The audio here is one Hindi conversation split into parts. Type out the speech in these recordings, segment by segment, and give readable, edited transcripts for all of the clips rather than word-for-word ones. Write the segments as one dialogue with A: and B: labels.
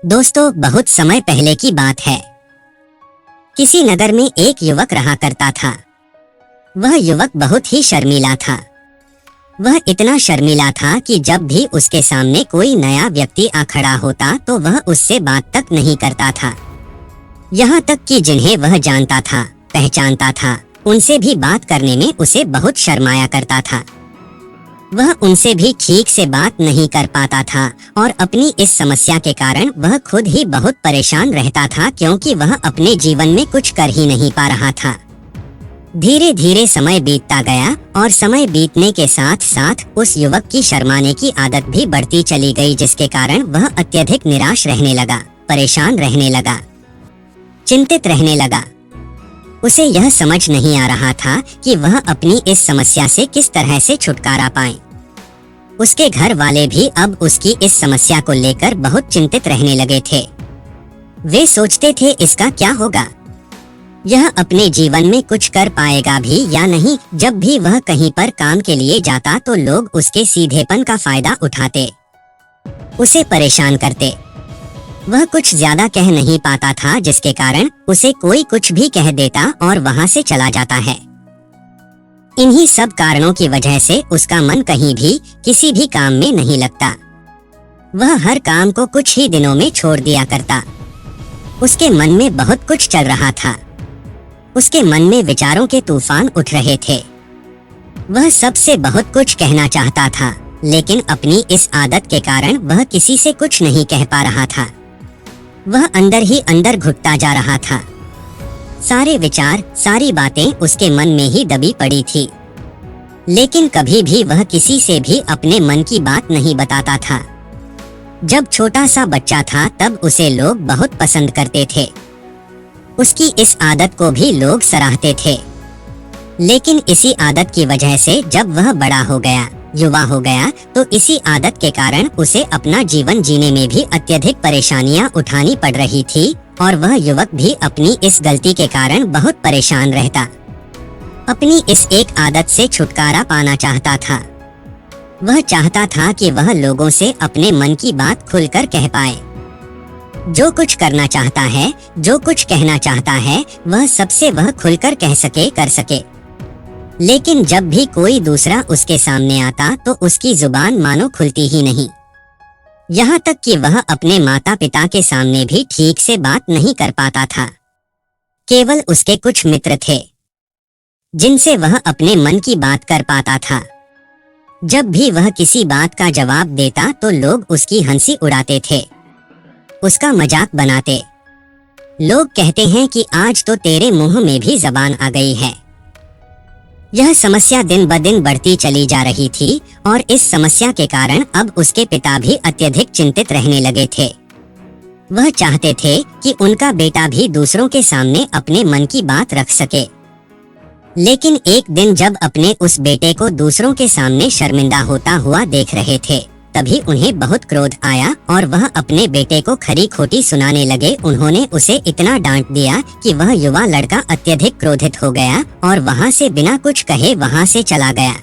A: दोस्तों, बहुत समय पहले की बात है। किसी नगर में एक युवक रहा करता था। वह युवक बहुत ही शर्मीला था। वह इतना शर्मीला था कि जब भी उसके सामने कोई नया व्यक्ति आ खड़ा होता तो वह उससे बात तक नहीं करता था। यहाँ तक कि जिन्हें वह जानता था, पहचानता था, उनसे भी बात करने में उसे बहुत शर्माया करता था। वह उनसे भी ठीक से बात नहीं कर पाता था और अपनी इस समस्या के कारण वह खुद ही बहुत परेशान रहता था, क्योंकि वह अपने जीवन में कुछ कर ही नहीं पा रहा था। धीरे धीरे समय बीतता गया और समय बीतने के साथ साथ उस युवक की शर्माने की आदत भी बढ़ती चली गई, जिसके कारण वह अत्यधिक निराश रहने लगा, परेशान रहने लगा, चिंतित रहने लगा। उसे यह समझ नहीं आ रहा था कि वह अपनी इस समस्या से किस तरह से छुटकारा पाए। उसके घर वाले भी अब उसकी इस समस्या को लेकर बहुत चिंतित रहने लगे थे। वे सोचते थे इसका क्या होगा, यह अपने जीवन में कुछ कर पाएगा भी या नहीं। जब भी वह कहीं पर काम के लिए जाता तो लोग उसके सीधेपन का फायदा उठाते, उसे परेशान करते। वह कुछ ज्यादा कह नहीं पाता था, जिसके कारण उसे कोई कुछ भी कह देता और वहां से चला जाता है। इन्हीं सब कारणों की वजह से उसका मन कहीं भी किसी भी काम में नहीं लगता। वह हर काम को कुछ ही दिनों में छोड़ दिया करता। उसके मन में बहुत कुछ चल रहा था। उसके मन में विचारों के तूफान उठ रहे थे। वह सबसे बहुत कुछ कहना चाहता था, लेकिन अपनी इस आदत के कारण वह किसी से कुछ नहीं कह पा रहा था। वह अंदर ही अंदर घुटता जा रहा था। सारे विचार, सारी बातें उसके मन में ही दबी पड़ी थी, लेकिन कभी भी वह किसी से भी अपने मन की बात नहीं बताता था। जब छोटा सा बच्चा था तब उसे लोग बहुत पसंद करते थे। उसकी इस आदत को भी लोग सराहते थे, लेकिन इसी आदत की वजह से जब वह बड़ा हो गया, युवा हो गया, तो इसी आदत के कारण उसे अपना जीवन जीने में भी अत्यधिक परेशानियां उठानी पड़ रही थी और वह युवक भी अपनी इस गलती के कारण बहुत परेशान रहता। अपनी इस एक आदत से छुटकारा पाना चाहता था। वह चाहता था कि वह लोगों से अपने मन की बात खुलकर कह पाए। जो कुछ करना चाहता है, जो कुछ कहना चाहता है, वह सबसे वह खुलकर कह सके, कर सके। लेकिन जब भी कोई दूसरा उसके सामने आता तो उसकी जुबान मानो खुलती ही नहीं। यहाँ तक कि वह अपने माता पिता के सामने भी ठीक से बात नहीं कर पाता था। केवल उसके कुछ मित्र थे जिनसे वह अपने मन की बात कर पाता था। जब भी वह किसी बात का जवाब देता तो लोग उसकी हंसी उड़ाते थे, उसका मजाक बनाते। लोग कहते हैं कि आज तो तेरे मुंह में भी जबान आ गई है। यह समस्या दिन ब दिन बढ़ती चली जा रही थी और इस समस्या के कारण अब उसके पिता भी अत्यधिक चिंतित रहने लगे थे। वह चाहते थे कि उनका बेटा भी दूसरों के सामने अपने मन की बात रख सके, लेकिन एक दिन जब अपने उस बेटे को दूसरों के सामने शर्मिंदा होता हुआ देख रहे थे, तभी उन्हें बहुत क्रोध आया और वह अपने बेटे को खरी खोटी सुनाने लगे। उन्होंने उसे इतना डांट दिया कि वह युवा लड़का अत्यधिक क्रोधित हो गया और वहां से बिना कुछ कहे वहां से चला गया।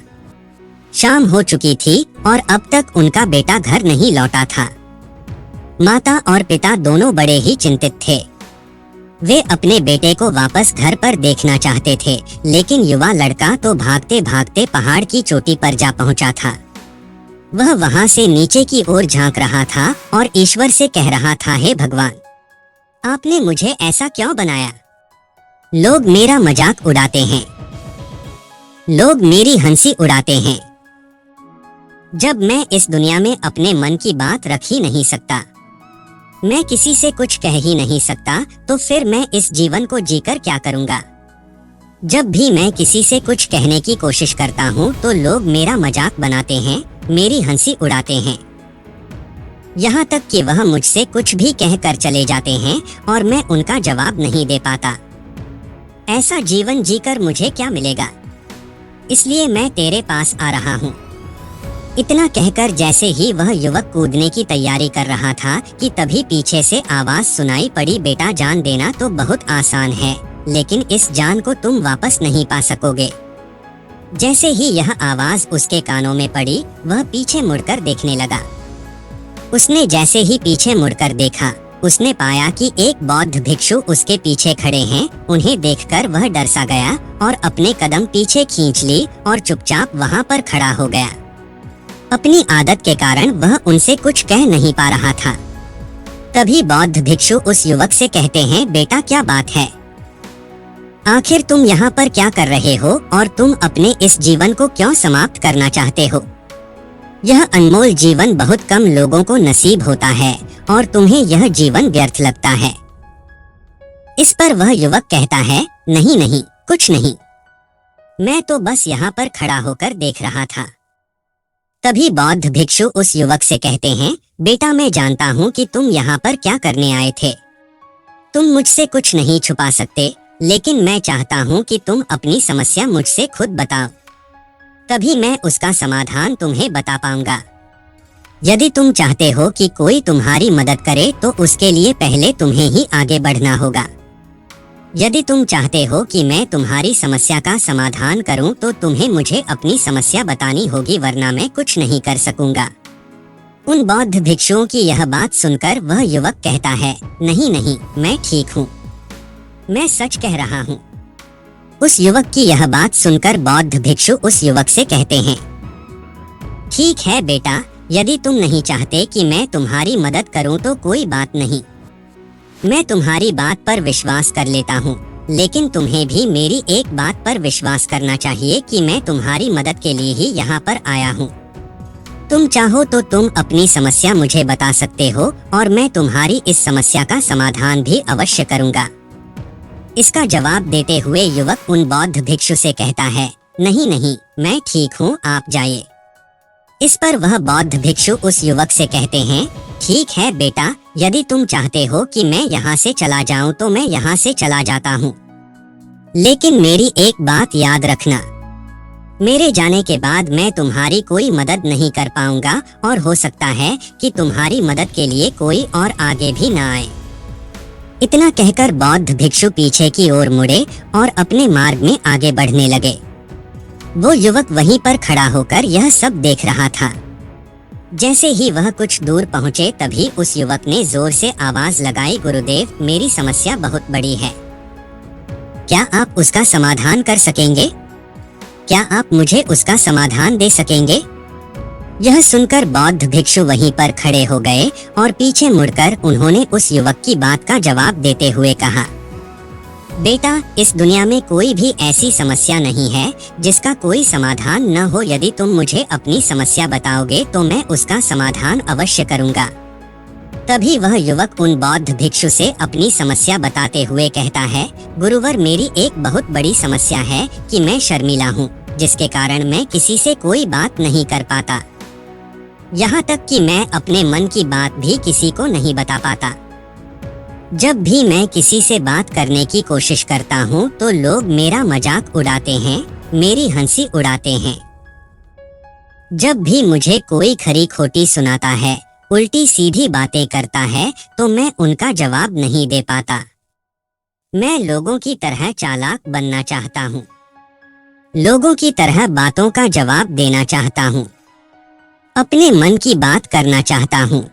A: शाम हो चुकी थी और अब तक उनका बेटा घर नहीं लौटा था। माता और पिता दोनों बड़े ही चिंतित थे। वे अपने बेटे को वापस घर पर देखना चाहते थे, लेकिन युवा लड़का तो भागते भागते पहाड़ की चोटी पर जा पहुंचा था। वह वहां से नीचे की ओर झांक रहा था और ईश्वर से कह रहा था, हे भगवान, आपने मुझे ऐसा क्यों बनाया? लोग मेरा मजाक उड़ाते हैं, लोग मेरी हंसी उड़ाते हैं। जब मैं इस दुनिया में अपने मन की बात रख ही नहीं सकता, मैं किसी से कुछ कह ही नहीं सकता, तो फिर मैं इस जीवन को जीकर क्या करूंगा? जब भी मैं किसी से कुछ कहने की कोशिश करता हूँ तो लोग मेरा मजाक बनाते हैं, मेरी हंसी उड़ाते हैं। यहाँ तक कि वह मुझसे कुछ भी कहकर चले जाते हैं और मैं उनका जवाब नहीं दे पाता। ऐसा जीवन जीकर मुझे क्या मिलेगा? इसलिए मैं तेरे पास आ रहा हूँ। इतना कहकर जैसे ही वह युवक कूदने की तैयारी कर रहा था कि तभी पीछे से आवाज सुनाई पड़ी, बेटा, जान देना तो बहुत आसान है, लेकिन इस जान को तुम वापस नहीं पा सकोगे। जैसे ही यह आवाज उसके कानों में पड़ी, वह पीछे मुड़कर देखने लगा। उसने जैसे ही पीछे मुड़कर देखा, उसने पाया कि एक बौद्ध भिक्षु उसके पीछे खड़े हैं। उन्हें देखकर वह डर सा गया और अपने कदम पीछे खींच ली और चुपचाप वहाँ पर खड़ा हो गया। अपनी आदत के कारण वह उनसे कुछ कह नहीं पा रहा था। तभी बौद्ध भिक्षु उस युवक से कहते हैं, बेटा क्या बात है? आखिर तुम यहाँ पर क्या कर रहे हो और तुम अपने इस जीवन को क्यों समाप्त करना चाहते हो? यह अनमोल जीवन बहुत कम लोगों को नसीब होता है और तुम्हें यह जीवन व्यर्थ लगता है। इस पर वह युवक कहता है, नहीं नहीं, कुछ नहीं, मैं तो बस यहाँ पर खड़ा होकर देख रहा था। तभी बौद्ध भिक्षु उस युवक से कहते हैं, बेटा मैं जानता हूँ कि तुम यहाँ पर क्या करने आए थे। तुम मुझसे कुछ नहीं छुपा सकते, लेकिन मैं चाहता हूँ कि तुम अपनी समस्या मुझसे खुद बताओ, तभी मैं उसका समाधान तुम्हें बता पाऊंगा। यदि तुम चाहते हो कि कोई तुम्हारी मदद करे तो उसके लिए पहले तुम्हें ही आगे बढ़ना होगा। यदि तुम चाहते हो कि मैं तुम्हारी समस्या का समाधान करूं तो तुम्हें मुझे अपनी समस्या बतानी होगी, वरना मैं कुछ नहीं कर सकूंगा। उन बौद्ध भिक्षुओं की यह बात सुनकर वह युवक कहता है, नहीं नहीं, मैं ठीक हूँ, मैं सच कह रहा हूँ। उस युवक की यह बात सुनकर बौद्ध भिक्षु उस युवक से कहते हैं, ठीक है बेटा, यदि तुम नहीं चाहते कि मैं तुम्हारी मदद करूं तो कोई बात नहीं, मैं तुम्हारी बात पर विश्वास कर लेता हूं, लेकिन तुम्हें भी मेरी एक बात पर विश्वास करना चाहिए कि मैं तुम्हारी मदद के लिए ही यहाँ पर आया हूँ। तुम चाहो तो तुम अपनी समस्या मुझे बता सकते हो और मैं तुम्हारी इस समस्या का समाधान भी अवश्य करूँगा। इसका जवाब देते हुए युवक उन बौद्ध भिक्षु से कहता है, नहीं नहीं, मैं ठीक हूँ, आप जाइए। इस पर वह बौद्ध भिक्षु उस युवक से कहते हैं, ठीक है बेटा, यदि तुम चाहते हो कि मैं यहाँ से चला जाऊँ तो मैं यहाँ से चला जाता हूँ, लेकिन मेरी एक बात याद रखना, मेरे जाने के बाद मैं तुम्हारी कोई मदद नहीं कर पाऊंगा और हो सकता है कि तुम्हारी मदद के लिए कोई और आगे भी ना आए। इतना कहकर बौद्ध भिक्षु पीछे की ओर मुड़े और अपने मार्ग में आगे बढ़ने लगे। वो युवक वहीं पर खड़ा होकर यह सब देख रहा था। जैसे ही वह कुछ दूर पहुंचे तभी उस युवक ने जोर से आवाज लगाई, गुरुदेव, मेरी समस्या बहुत बड़ी है, क्या आप उसका समाधान कर सकेंगे? क्या आप मुझे उसका समाधान दे सकेंगे? यह सुनकर बौद्ध भिक्षु वहीं पर खड़े हो गए और पीछे मुड़कर उन्होंने उस युवक की बात का जवाब देते हुए कहा, बेटा, इस दुनिया में कोई भी ऐसी समस्या नहीं है जिसका कोई समाधान न हो। यदि तुम मुझे अपनी समस्या बताओगे तो मैं उसका समाधान अवश्य करूंगा। तभी वह युवक उन बौद्ध भिक्षु से अपनी समस्या बताते हुए कहता है, गुरुवर, मेरी एक बहुत बड़ी समस्या है कि मैं शर्मीला हूँ, जिसके कारण मैं किसी से कोई बात नहीं कर पाता। यहाँ तक कि मैं अपने मन की बात भी किसी को नहीं बता पाता। जब भी मैं किसी से बात करने की कोशिश करता हूँ तो लोग मेरा मजाक उड़ाते हैं, मेरी हंसी उड़ाते हैं। जब भी मुझे कोई खरी खोटी सुनाता है, उल्टी सीधी बातें करता है तो मैं उनका जवाब नहीं दे पाता। मैं लोगों की तरह चालाक बनना चाहता हूँ, लोगों की तरह बातों का जवाब देना चाहता हूँ, अपने मन की बात करना चाहता हूँ।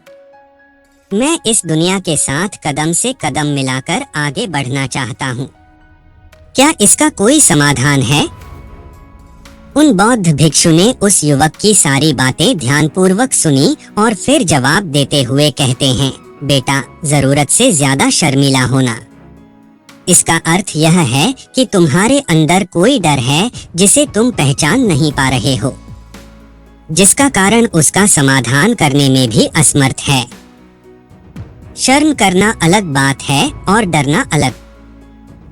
A: मैं इस दुनिया के साथ कदम से कदम मिलाकर आगे बढ़ना चाहता हूँ। क्या इसका कोई समाधान है? उन बौद्ध भिक्षु ने उस युवक की सारी बातें ध्यानपूर्वक सुनी और फिर जवाब देते हुए कहते हैं, बेटा, जरूरत से ज्यादा शर्मीला होना, इसका अर्थ यह है कि तुम्हारे अंदर कोई डर है जिसे तुम पहचान नहीं पा रहे हो, जिसका कारण उसका समाधान करने में भी असमर्थ है। शर्म करना अलग बात है और डरना अलग।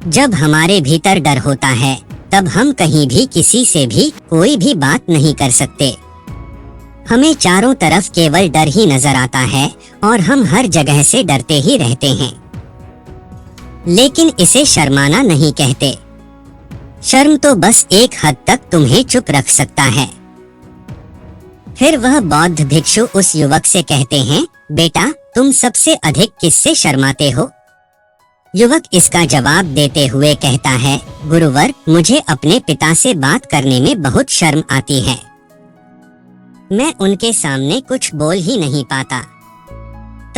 A: जब हमारे भीतर डर होता है तब हम कहीं भी किसी से भी कोई भी बात नहीं कर सकते। हमें चारों तरफ केवल डर ही नजर आता है और हम हर जगह से डरते ही रहते हैं। लेकिन इसे शर्माना नहीं कहते। शर्म तो बस एक हद तक तुम्हें चुप रख सकता है। फिर वह बौद्ध भिक्षु उस युवक से कहते हैं, बेटा, तुम सबसे अधिक किससे शर्माते हो? युवक इसका जवाब देते हुए कहता है, गुरुवर, मुझे अपने पिता से बात करने में बहुत शर्म आती है। मैं उनके सामने कुछ बोल ही नहीं पाता।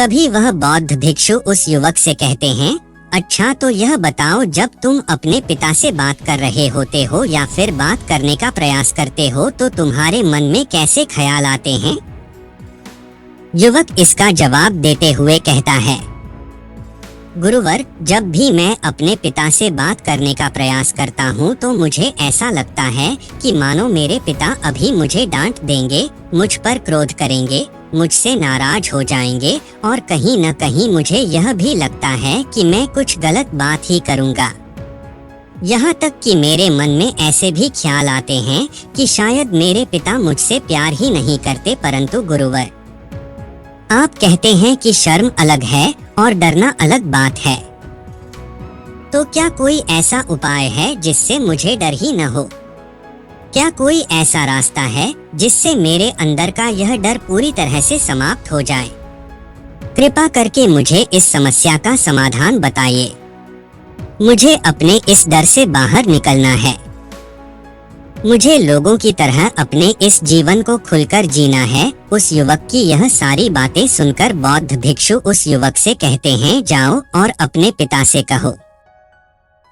A: तभी वह बौद्ध भिक्षु उस युवक से कहते हैं, अच्छा तो यह बताओ, जब तुम अपने पिता से बात कर रहे होते हो या फिर बात करने का प्रयास करते हो तो तुम्हारे मन में कैसे ख्याल आते हैं? युवक इसका जवाब देते हुए कहता है, गुरुवर, जब भी मैं अपने पिता से बात करने का प्रयास करता हूँ तो मुझे ऐसा लगता है कि मानो मेरे पिता अभी मुझे डांट देंगे, मुझ पर क्रोध करेंगे, मुझसे नाराज हो जाएंगे और कहीं न कहीं मुझे यह भी लगता है कि मैं कुछ गलत बात ही करूँगा। यहाँ तक कि मेरे मन में ऐसे भी ख्याल आते हैं कि शायद मेरे पिता मुझसे प्यार ही नहीं करते। परंतु गुरुवर, आप कहते हैं कि शर्म अलग है और डरना अलग बात है, तो क्या कोई ऐसा उपाय है जिससे मुझे डर ही न हो? क्या कोई ऐसा रास्ता है जिससे मेरे अंदर का यह डर पूरी तरह से समाप्त हो जाए? कृपा करके मुझे इस समस्या का समाधान बताइए। मुझे अपने इस डर से बाहर निकलना है। मुझे लोगों की तरह अपने इस जीवन को खुलकर जीना है। उस युवक की यह सारी बातें सुनकर बौद्ध भिक्षु उस युवक से कहते हैं, जाओ और अपने पिता से कहो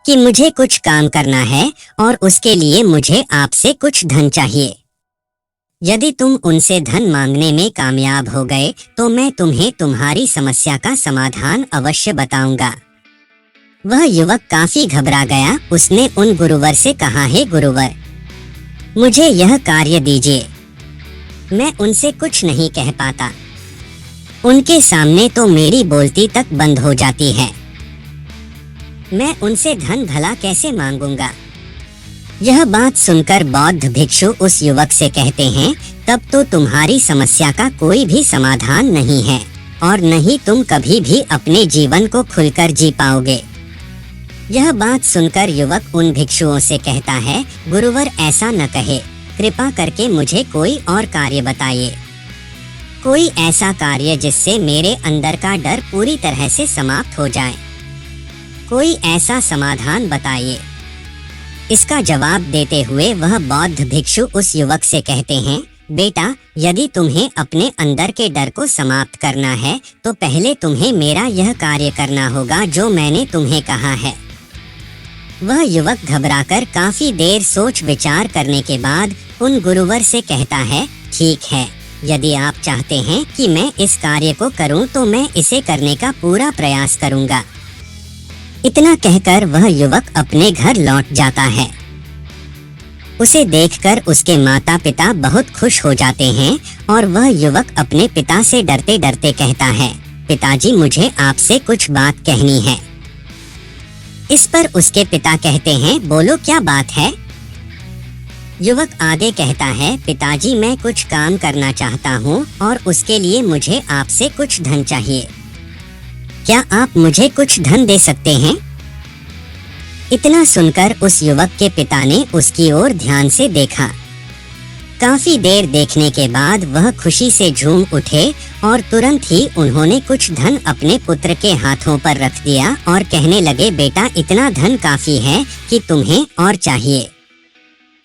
A: कि मुझे कुछ काम करना है और उसके लिए मुझे आपसे कुछ धन चाहिए। यदि तुम उनसे धन मांगने में कामयाब हो गए तो मैं तुम्हें तुम्हारी समस्या का समाधान अवश्य बताऊंगा। वह युवक काफी घबरा गया। उसने उन गुरुवर से कहा, हे गुरुवर, मुझे यह कार्य दीजिए। मैं उनसे कुछ नहीं कह पाता। उनके सामने तो मेरी बोलती तक बंद हो जाती है। मैं उनसे धन भला कैसे मांगूंगा? यह बात सुनकर बौद्ध भिक्षु उस युवक से कहते हैं, तब तो तुम्हारी समस्या का कोई भी समाधान नहीं है और न ही तुम कभी भी अपने जीवन को खुलकर जी पाओगे। यह बात सुनकर युवक उन भिक्षुओं से कहता है, गुरुवर ऐसा न कहे, कृपा करके मुझे कोई और कार्य बताइए। कोई ऐसा कार्य जिससे मेरे अंदर का डर पूरी तरह से समाप्त हो जाए। कोई ऐसा समाधान बताइए। इसका जवाब देते हुए वह बौद्ध भिक्षु उस युवक से कहते हैं, बेटा, यदि तुम्हें अपने अंदर के डर को समाप्त करना है तो पहले तुम्हें मेरा यह कार्य करना होगा जो मैंने तुम्हें कहा है। वह युवक घबराकर काफी देर सोच विचार करने के बाद उन गुरुवर से कहता है, ठीक है, यदि आप चाहते हैं कि मैं इस कार्य को करूं तो मैं इसे करने का पूरा प्रयास करूंगा। इतना कहकर वह युवक अपने घर लौट जाता है। उसे देखकर उसके माता पिता बहुत खुश हो जाते हैं और वह युवक अपने पिता से डरते डरते कहता है, पिताजी, मुझे आपसे कुछ बात कहनी है। इस पर उसके पिता कहते हैं, बोलो क्या बात है? युवक आगे कहता है, पिताजी, मैं कुछ काम करना चाहता हूँ और उसके लिए मुझे आपसे कुछ धन चाहिए। क्या आप मुझे कुछ धन दे सकते हैं? इतना सुनकर उस युवक के पिता ने उसकी ओर ध्यान से देखा। काफी देर देखने के बाद वह खुशी से झूम उठे और तुरंत ही उन्होंने कुछ धन अपने पुत्र के हाथों पर रख दिया और कहने लगे, बेटा, इतना धन काफी है कि तुम्हें और चाहिए?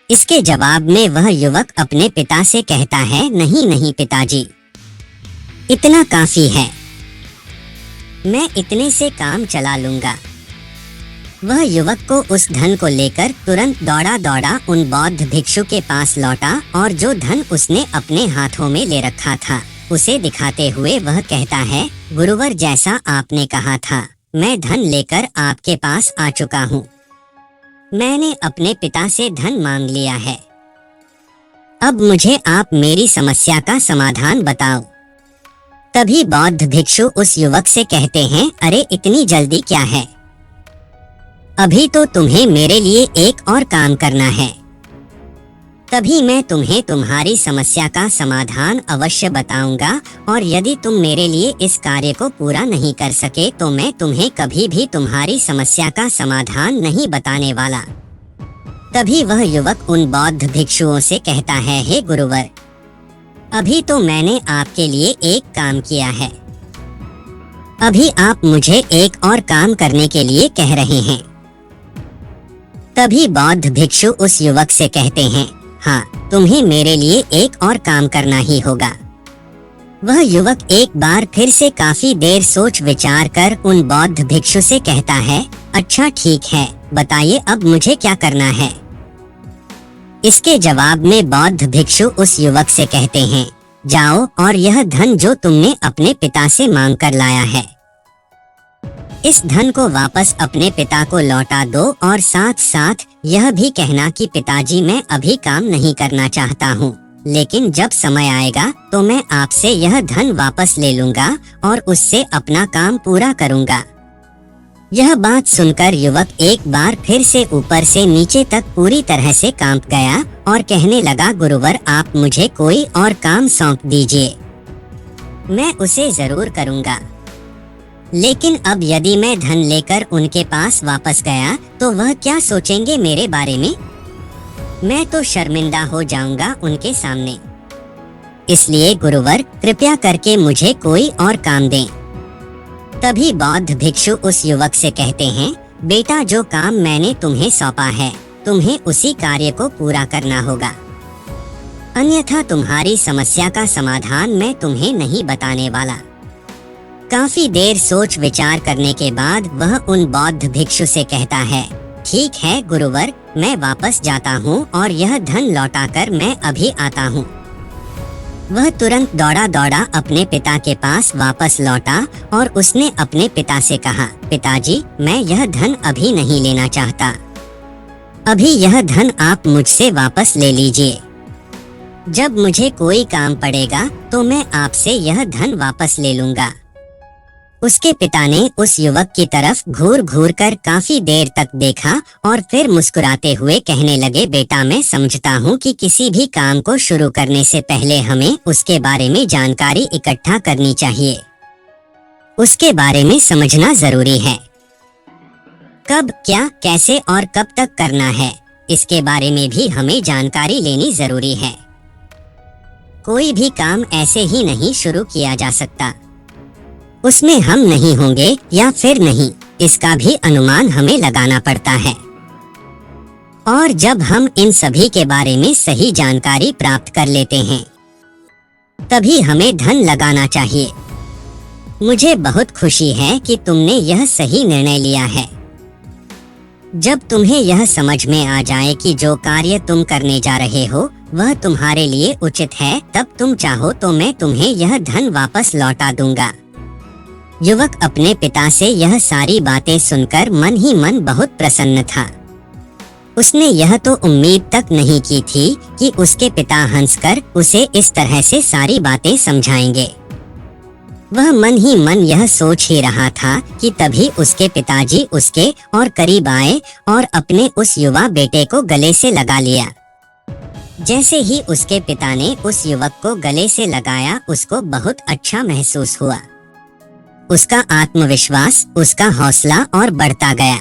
A: इसके जवाब में वह युवक अपने पिता से कहता है, नहीं नहीं पिताजी, इतना काफी है, मैं इतने से काम चला लूंगा। वह युवक को उस धन को लेकर तुरंत दौड़ा दौड़ा उन बौद्ध भिक्षु के पास लौटा और जो धन उसने अपने हाथों में ले रखा था उसे दिखाते हुए वह कहता है, गुरुवर, जैसा आपने कहा था, मैं धन लेकर आपके पास आ चुका हूँ। मैंने अपने पिता से धन मांग लिया है। अब मुझे आप मेरी समस्या का समाधान बताओ। तभी बौद्ध भिक्षु उस युवक से कहते हैं, अरे इतनी जल्दी क्या है? अभी तो तुम्हें मेरे लिए एक और काम करना है, तभी मैं तुम्हें तुम्हारी समस्या का समाधान अवश्य बताऊंगा और यदि तुम मेरे लिए इस कार्य को पूरा नहीं कर सके तो मैं तुम्हें कभी भी तुम्हारी समस्या का समाधान नहीं बताने वाला। तभी वह युवक उन बौद्ध भिक्षुओं से कहता है, हे गुरुवर, अभी तो मैंने आपके लिए एक काम किया है, अभी आप मुझे एक और काम करने के लिए कह रहे हैं। तभी बौद्ध भिक्षु उस युवक से कहते हैं, हाँ, तुम्हें मेरे लिए एक और काम करना ही होगा। वह युवक एक बार फिर से काफी देर सोच विचार कर उन बौद्ध भिक्षु से कहता है, अच्छा ठीक है, बताइए अब मुझे क्या करना है। इसके जवाब में बौद्ध भिक्षु उस युवक से कहते हैं, जाओ और यह धन जो तुमने अपने पिता से मांग कर लाया है, इस धन को वापस अपने पिता को लौटा दो और साथ साथ यह भी कहना कि पिताजी मैं अभी काम नहीं करना चाहता हूँ, लेकिन जब समय आएगा तो मैं आपसे यह धन वापस ले लूंगा और उससे अपना काम पूरा करूंगा। यह बात सुनकर युवक एक बार फिर से ऊपर से नीचे तक पूरी तरह से कांप गया और कहने लगा, गुरुवर आप मुझे कोई और काम सौंप दीजिए, मैं उसे जरूर करूंगा। लेकिन अब यदि मैं धन लेकर उनके पास वापस गया तो वह क्या सोचेंगे मेरे बारे में? मैं तो शर्मिंदा हो जाऊंगा उनके सामने। इसलिए गुरुवर कृपया करके मुझे कोई और काम दें। तभी बौद्ध भिक्षु उस युवक से कहते हैं, बेटा जो काम मैंने तुम्हें सौंपा है तुम्हें उसी कार्य को पूरा करना होगा, अन्यथा तुम्हारी समस्या का समाधान मैं तुम्हें नहीं बताने वाला। काफी देर सोच विचार करने के बाद वह उन बौद्ध भिक्षु से कहता है, ठीक है गुरुवर, मैं वापस जाता हूँ और यह धन लौटाकर मैं अभी आता हूँ। वह तुरंत दौड़ा दौड़ा अपने पिता के पास वापस लौटा और उसने अपने पिता से कहा, पिताजी मैं यह धन अभी नहीं लेना चाहता, अभी यह धन आप मुझसे वापस ले लीजिए। जब मुझे कोई काम पड़ेगा तो मैं आपसे यह धन वापस ले लूंगा। उसके पिता ने उस युवक की तरफ घूर घूर कर काफी देर तक देखा और फिर मुस्कुराते हुए कहने लगे, बेटा मैं समझता हूँ कि किसी भी काम को शुरू करने से पहले हमें उसके बारे में जानकारी इकट्ठा करनी चाहिए, उसके बारे में समझना जरूरी है। कब, क्या, कैसे और कब तक करना है, इसके बारे में भी हमें जानकारी लेनी जरूरी है। कोई भी काम ऐसे ही नहीं शुरू किया जा सकता, उसमें हम नहीं होंगे या फिर नहीं, इसका भी अनुमान हमें लगाना पड़ता है। और जब हम इन सभी के बारे में सही जानकारी प्राप्त कर लेते हैं तभी हमें धन लगाना चाहिए। मुझे बहुत खुशी है कि तुमने यह सही निर्णय लिया है। जब तुम्हें यह समझ में आ जाए कि जो कार्य तुम करने जा रहे हो वह तुम्हारे लिए उचित है, तब तुम चाहो तो मैं तुम्हें यह धन वापस लौटा दूंगा। युवक अपने पिता से यह सारी बातें सुनकर मन ही मन बहुत प्रसन्न था। उसने यह तो उम्मीद तक नहीं की थी कि उसके पिता हंसकर उसे इस तरह से सारी बातें समझाएंगे। वह मन ही मन यह सोच ही रहा था कि तभी उसके पिताजी उसके और करीब आए और अपने उस युवा बेटे को गले से लगा लिया। जैसे ही उसके पिता ने उस युवक को गले से लगाया उसको बहुत अच्छा महसूस हुआ। उसका आत्मविश्वास, उसका हौसला और बढ़ता गया।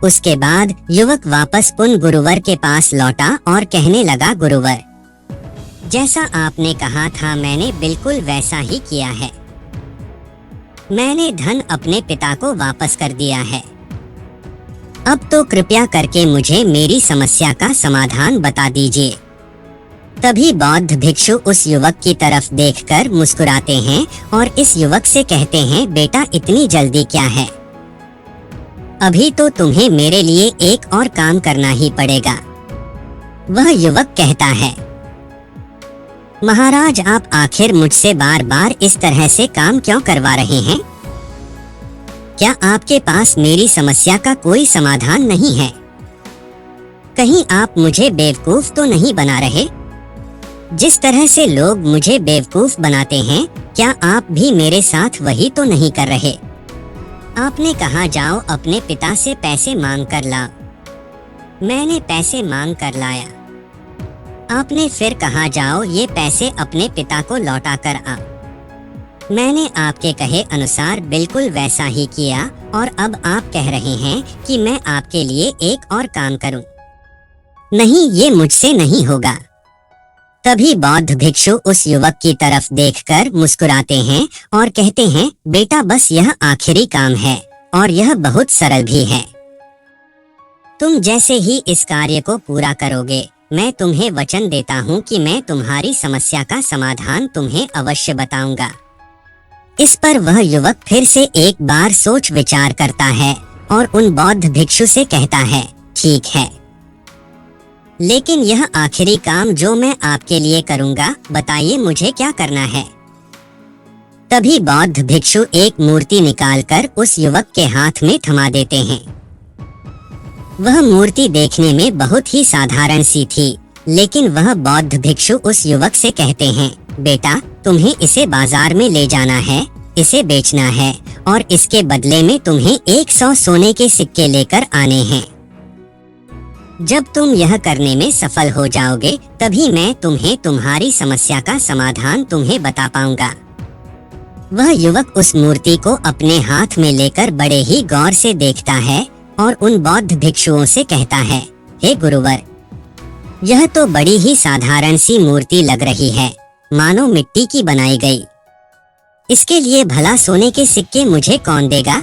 A: उसके बाद युवक वापस उन गुरुवर के पास लौटा और कहने लगा, गुरुवर जैसा आपने कहा था मैंने बिल्कुल वैसा ही किया है। मैंने धन अपने पिता को वापस कर दिया है। अब तो कृपया करके मुझे मेरी समस्या का समाधान बता दीजिए। तभी बौद्ध भिक्षु उस युवक की तरफ देखकर मुस्कुराते हैं और इस युवक से कहते हैं, बेटा इतनी जल्दी क्या है, अभी तो तुम्हें मेरे लिए एक और काम करना ही पड़ेगा। वह युवक कहता है, महाराज आप आखिर मुझसे बार बार इस तरह से काम क्यों करवा रहे हैं? क्या आपके पास मेरी समस्या का कोई समाधान नहीं है? कहीं आप मुझे बेवकूफ तो नहीं बना रहे? जिस तरह से लोग मुझे बेवकूफ बनाते हैं, क्या आप भी मेरे साथ वही तो नहीं कर रहे? आपने कहा जाओ अपने पिता से पैसे मांग कर लाओ। मैंने पैसे मांग कर लाया। आपने फिर कहा जाओ ये पैसे अपने पिता को लौटा कर आओ। मैंने आपके कहे अनुसार बिल्कुल वैसा ही किया और अब आप कह रहे हैं कि मैं आपके लिए एक और काम करूं। नहीं, ये मुझसे नहीं होगा। तभी बौद्ध भिक्षु उस युवक की तरफ देखकर मुस्कुराते हैं और कहते हैं, बेटा बस यह आखिरी काम है और यह बहुत सरल भी है। तुम जैसे ही इस कार्य को पूरा करोगे मैं तुम्हें वचन देता हूँ कि मैं तुम्हारी समस्या का समाधान तुम्हें अवश्य बताऊंगा। इस पर वह युवक फिर से एक बार सोच विचार करता है और उन बौद्ध भिक्षु से कहता है, ठीक है, लेकिन यह आखिरी काम जो मैं आपके लिए करूंगा, बताइए मुझे क्या करना है। तभी बौद्ध भिक्षु एक मूर्ति निकालकर उस युवक के हाथ में थमा देते हैं। वह मूर्ति देखने में बहुत ही साधारण सी थी, लेकिन वह बौद्ध भिक्षु उस युवक से कहते हैं, बेटा, तुम्हें इसे बाजार में ले जाना है, इसे बेचना है और इसके बदले में तुम्हें 100 सोने के सिक्के लेकर आने हैं। जब तुम यह करने में सफल हो जाओगे, तभी मैं तुम्हें तुम्हारी समस्या का समाधान तुम्हें बता पाऊंगा। वह युवक उस मूर्ति को अपने हाथ में लेकर बड़े ही गौर से देखता है और उन बौद्ध भिक्षुओं से कहता है, हे गुरुवर, यह तो बड़ी ही साधारण सी मूर्ति लग रही है, मानो मिट्टी की बनाई गई। इसके लिए भला सोने के सिक्के मुझे कौन देगा?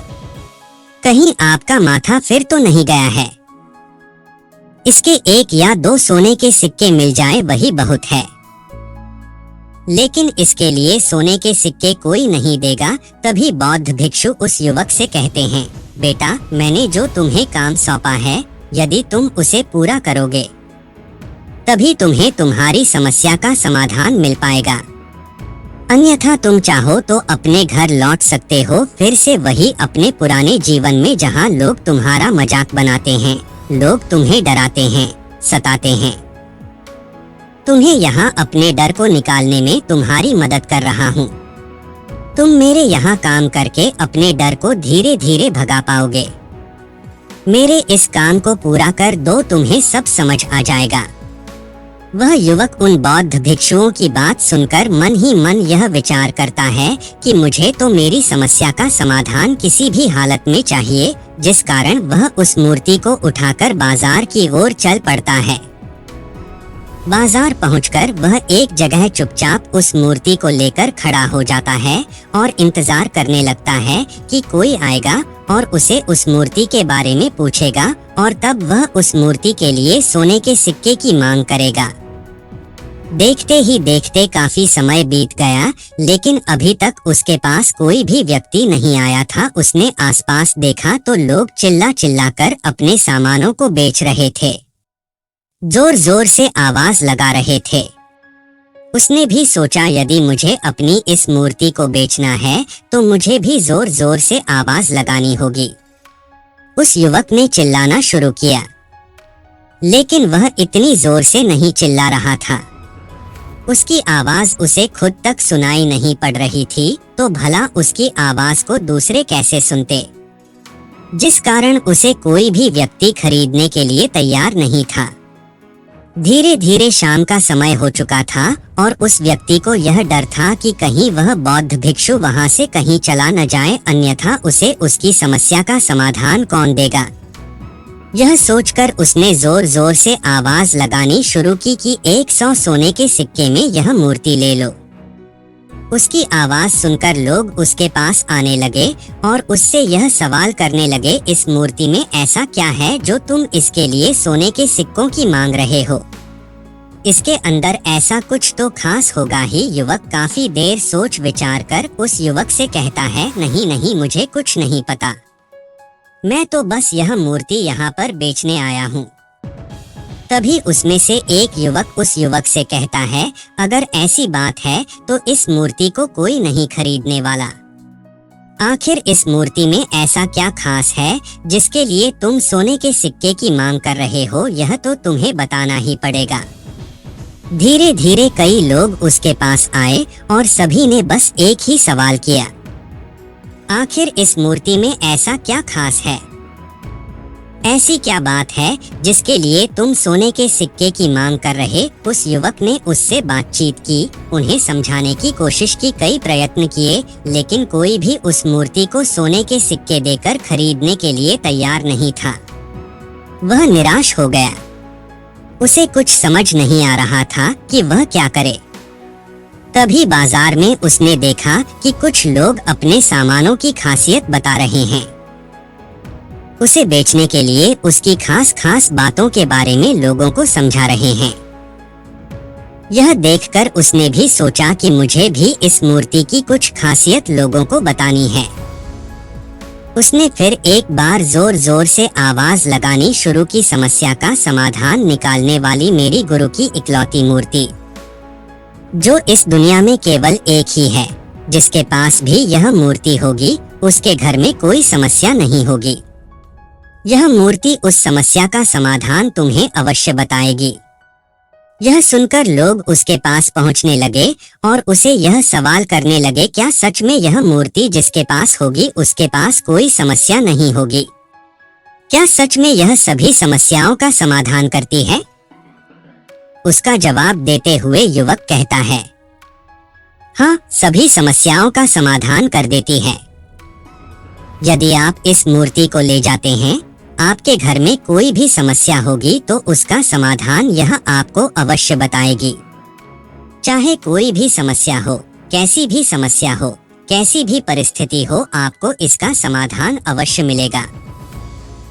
A: कहीं आपका माथा फिर तो नहीं गया है? इसके 1 या 2 सोने के सिक्के मिल जाए वही बहुत है। लेकिन इसके लिए सोने के सिक्के कोई नहीं देगा। तभी बौद्ध भिक्षु उस युवक से कहते हैं, बेटा, मैंने जो तुम्हें काम सौंपा है, यदि तुम उसे पूरा करोगे तभी तुम्हें तुम्हारी समस्या का समाधान मिल पाएगा। अन्यथा तुम चाहो तो अपने घर लौट सकते हो, फिर से वही अपने पुराने जीवन में, जहां लोग तुम्हारा मजाक बनाते हैं, लोग तुम्हें डराते हैं, सताते हैं। तुम्हें यहाँ अपने डर को निकालने में तुम्हारी मदद कर रहा हूँ। तुम मेरे यहाँ काम करके अपने डर को धीरे धीरे भगा पाओगे। मेरे इस काम को पूरा कर दो, तुम्हें सब समझ आ जाएगा। वह युवक उन बौद्ध भिक्षुओं की बात सुनकर मन ही मन यह विचार करता है कि मुझे तो मेरी समस्या का समाधान किसी भी हालत में चाहिए, जिस कारण वह उस मूर्ति को उठाकर बाजार की ओर चल पड़ता है। बाजार पहुंचकर वह एक जगह चुपचाप उस मूर्ति को लेकर खड़ा हो जाता है और इंतजार करने लगता है कि कोई आएगा और उसे उस मूर्ति के बारे में पूछेगा और तब वह उस मूर्ति के लिए सोने के सिक्के की मांग करेगा। देखते ही देखते काफी समय बीत गया, लेकिन अभी तक उसके पास कोई भी व्यक्ति नहीं आया था। उसने आसपास देखा तो लोग चिल्ला चिल्ला कर अपने सामानों को बेच रहे थे, जोर जोर से आवाज लगा रहे थे। उसने भी सोचा, यदि मुझे अपनी इस मूर्ति को बेचना है तो मुझे भी जोर जोर से आवाज लगानी होगी। उस युवक ने चिल्लाना शुरू किया, लेकिन वह इतनी जोर से नहीं चिल्ला रहा था। उसकी आवाज उसे खुद तक सुनाई नहीं पड़ रही थी, तो भला उसकी आवाज को दूसरे कैसे सुनते, जिस कारण उसे कोई भी व्यक्ति खरीदने के लिए तैयार नहीं था। धीरे धीरे शाम का समय हो चुका था और उस व्यक्ति को यह डर था कि कहीं वह बौद्ध भिक्षु वहां से कहीं चला न जाए, अन्यथा उसे उसकी समस्या का समाधान कौन देगा। यह सोचकर उसने जोर जोर से आवाज लगानी शुरू की कि 100 सोने के सिक्के में यह मूर्ति ले लो। उसकी आवाज सुनकर लोग उसके पास आने लगे और उससे यह सवाल करने लगे, इस मूर्ति में ऐसा क्या है जो तुम इसके लिए सोने के सिक्कों की मांग रहे हो? इसके अंदर ऐसा कुछ तो खास होगा ही। युवक काफी देर सोच विचार कर उस युवक से कहता है, नहीं नहीं, मुझे कुछ नहीं पता, मैं तो बस यह मूर्ति यहाँ पर बेचने आया हूँ। तभी उसमें से एक युवक उस युवक से कहता है, अगर ऐसी बात है तो इस मूर्ति को कोई नहीं खरीदने वाला। आखिर इस मूर्ति में ऐसा क्या खास है जिसके लिए तुम सोने के सिक्के की मांग कर रहे हो? यह तो तुम्हें बताना ही पड़ेगा। धीरे धीरे कई लोग उसके पास आए और सभी ने बस एक ही सवाल किया, आखिर इस मूर्ति में ऐसा क्या खास है? ऐसी क्या बात है जिसके लिए तुम सोने के सिक्के की मांग कर रहे? उस युवक ने उससे बातचीत की, उन्हें समझाने की कोशिश की, कई प्रयत्न किए, लेकिन कोई भी उस मूर्ति को सोने के सिक्के देकर खरीदने के लिए तैयार नहीं था। वह निराश हो गया। उसे कुछ समझ नहीं आ रहा था कि वह क्या करे। तभी बाजार में उसने देखा कि कुछ लोग अपने सामानों की खासियत बता रहे हैं। उसे बेचने के लिए उसकी खास खास बातों के बारे में लोगों को समझा रहे हैं। यह देखकर उसने भी सोचा कि मुझे भी इस मूर्ति की कुछ खासियत लोगों को बतानी है। उसने फिर एक बार जोर जोर से आवाज लगानी शुरू की, समस्या का समाधान निकालने वाली मेरी गुरु की इकलौती मूर्ति, जो इस दुनिया में केवल एक ही है, जिसके पास भी यह मूर्ति होगी उसके घर में कोई समस्या नहीं होगी। यह मूर्ति उस समस्या का समाधान तुम्हें अवश्य बताएगी। यह सुनकर लोग उसके पास पहुंचने लगे और उसे यह सवाल करने लगे, क्या सच में यह मूर्ति जिसके पास होगी उसके पास कोई समस्या नहीं होगी? क्या सच में यह सभी समस्याओं का समाधान करती है? उसका जवाब देते हुए युवक कहता है, हाँ, सभी समस्याओं का समाधान कर देती है। यदि आप इस मूर्ति को ले जाते हैं, आपके घर में कोई भी समस्या होगी तो उसका समाधान यह आपको अवश्य बताएगी। चाहे कोई भी समस्या हो, कैसी भी समस्या हो, कैसी भी परिस्थिति हो, आपको इसका समाधान अवश्य मिलेगा।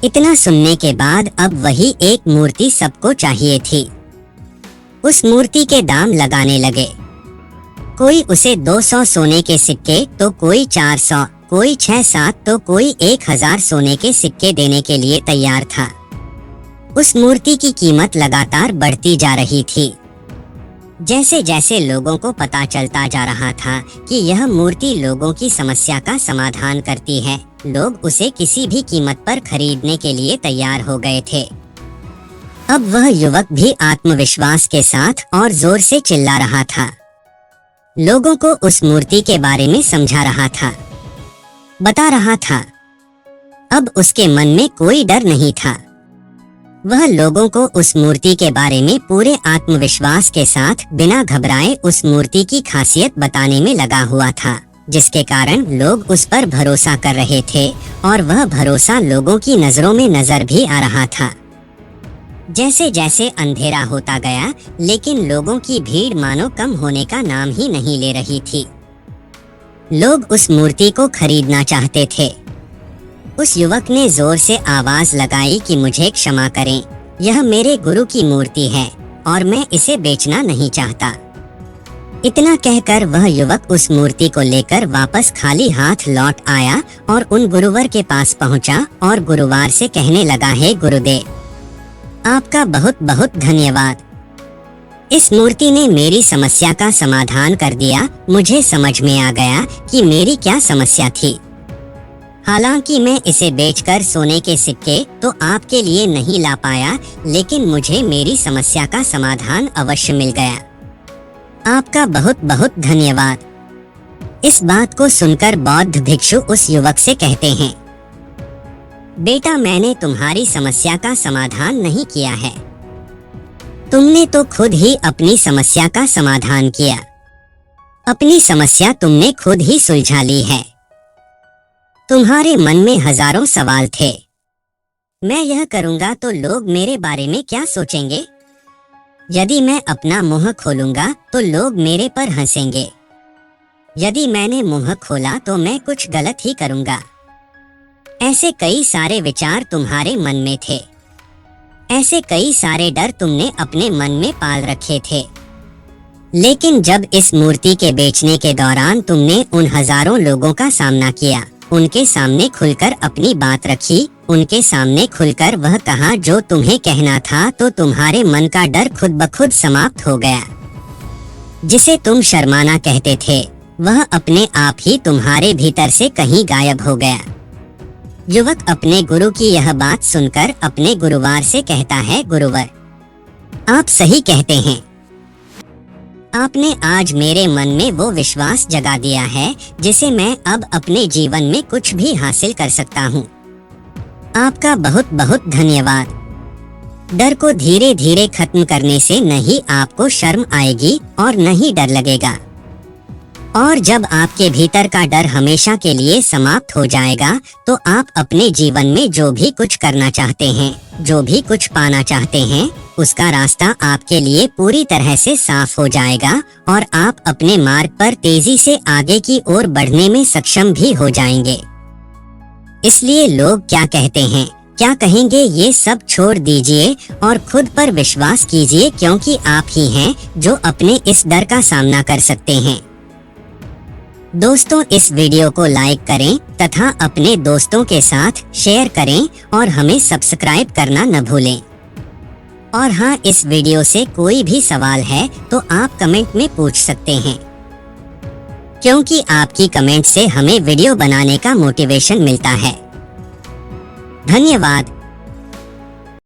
A: इतना सुनने के बाद अब वही एक मूर्ति सबको चाहिए थी। उस मूर्ति के दाम लगाने लगे। कोई उसे 200 सोने के सिक्के तो कोई 400, कोई 6-7 तो कोई 1000 सोने के सिक्के देने के लिए तैयार था। उस मूर्ति की कीमत लगातार बढ़ती जा रही थी। जैसे जैसे लोगों को पता चलता जा रहा था कि यह मूर्ति लोगों की समस्या का समाधान करती है, लोग उसे किसी भी कीमत पर खरीदने के लिए तैयार हो गए थे। अब वह युवक भी आत्मविश्वास के साथ और जोर से चिल्ला रहा था, लोगों को उस मूर्ति के बारे में समझा रहा था, बता रहा था। अब उसके मन में कोई डर नहीं था। वह लोगों को उस मूर्ति के बारे में पूरे आत्मविश्वास के साथ बिना घबराए उस मूर्ति की खासियत बताने में लगा हुआ था, जिसके कारण लोग उस पर भरोसा कर रहे थे और वह भरोसा लोगों की नजरों में नजर भी आ रहा था। जैसे जैसे अंधेरा होता गया, लेकिन लोगों की भीड़ मानो कम होने का नाम ही नहीं ले रही थी। लोग उस मूर्ति को खरीदना चाहते थे। उस युवक ने जोर से आवाज लगाई कि मुझे क्षमा करें, यह मेरे गुरु की मूर्ति है और मैं इसे बेचना नहीं चाहता। इतना कहकर वह युवक उस मूर्ति को लेकर वापस खाली हाथ लौट आया और उन गुरुवर के पास पहुंचा और गुरुवार से कहने लगा, है गुरुदेव, आपका बहुत बहुत धन्यवाद। इस मूर्ति ने मेरी समस्या का समाधान कर दिया। मुझे समझ में आ गया कि मेरी क्या समस्या थी। हालांकि मैं इसे बेचकर सोने के सिक्के तो आपके लिए नहीं ला पाया, लेकिन मुझे मेरी समस्या का समाधान अवश्य मिल गया। आपका बहुत बहुत धन्यवाद। इस बात को सुनकर बौद्ध भिक्षु उस युवक से कहते हैं, बेटा, मैंने तुम्हारी समस्या का समाधान नहीं किया है, तुमने तो खुद ही अपनी समस्या का समाधान किया। अपनी समस्या तुमने खुद ही सुलझा ली है। तुम्हारे मन में हजारों सवाल थे। मैं यह करूंगा तो लोग मेरे बारे में क्या सोचेंगे? यदि मैं अपना मुंह खोलूंगा तो लोग मेरे पर हंसेंगे। यदि मैंने मुंह खोला तो मैं कुछ गलत ही करूंगा। ऐसे कई सारे विचार तुम्हारे मन में थे। ऐसे कई सारे डर तुमने अपने मन में पाल रखे थे। लेकिन जब इस मूर्ति के बेचने के दौरान तुमने उन हजारों लोगों का सामना किया, उनके सामने खुलकर अपनी बात रखी, उनके सामने खुलकर वह कहा जो तुम्हें कहना था, तो तुम्हारे मन का डर खुद ब खुद समाप्त हो गया। जिसे तुम शर्माना कहते थे, वह अपने आप ही तुम्हारे भीतर से कहीं गायब हो गया। युवक अपने गुरु की यह बात सुनकर अपने गुरुवार से कहता है, गुरुवर, आप सही कहते हैं। आपने आज मेरे मन में वो विश्वास जगा दिया है जिसे मैं अब अपने जीवन में कुछ भी हासिल कर सकता हूँ। आपका बहुत बहुत धन्यवाद। डर को धीरे धीरे खत्म करने से न ही आपको शर्म आएगी और न ही डर लगेगा। और जब आपके भीतर का डर हमेशा के लिए समाप्त हो जाएगा, तो आप अपने जीवन में जो भी कुछ करना चाहते हैं, जो भी कुछ पाना चाहते हैं, उसका रास्ता आपके लिए पूरी तरह से साफ हो जाएगा और आप अपने मार्ग पर तेजी से आगे की ओर बढ़ने में सक्षम भी हो जाएंगे। इसलिए लोग क्या कहते हैं, क्या कहेंगे ये सब छोड़ दीजिए और खुद पर विश्वास कीजिए, क्योंकि आप ही हैं जो अपने इस डर का सामना कर सकते हैं। दोस्तों, इस वीडियो को लाइक करें तथा अपने दोस्तों के साथ शेयर करें और हमें सब्सक्राइब करना न भूलें। और हाँ, इस वीडियो से कोई भी सवाल है तो आप कमेंट में पूछ सकते हैं, क्योंकि आपकी कमेंट से हमें वीडियो बनाने का मोटिवेशन मिलता है। धन्यवाद।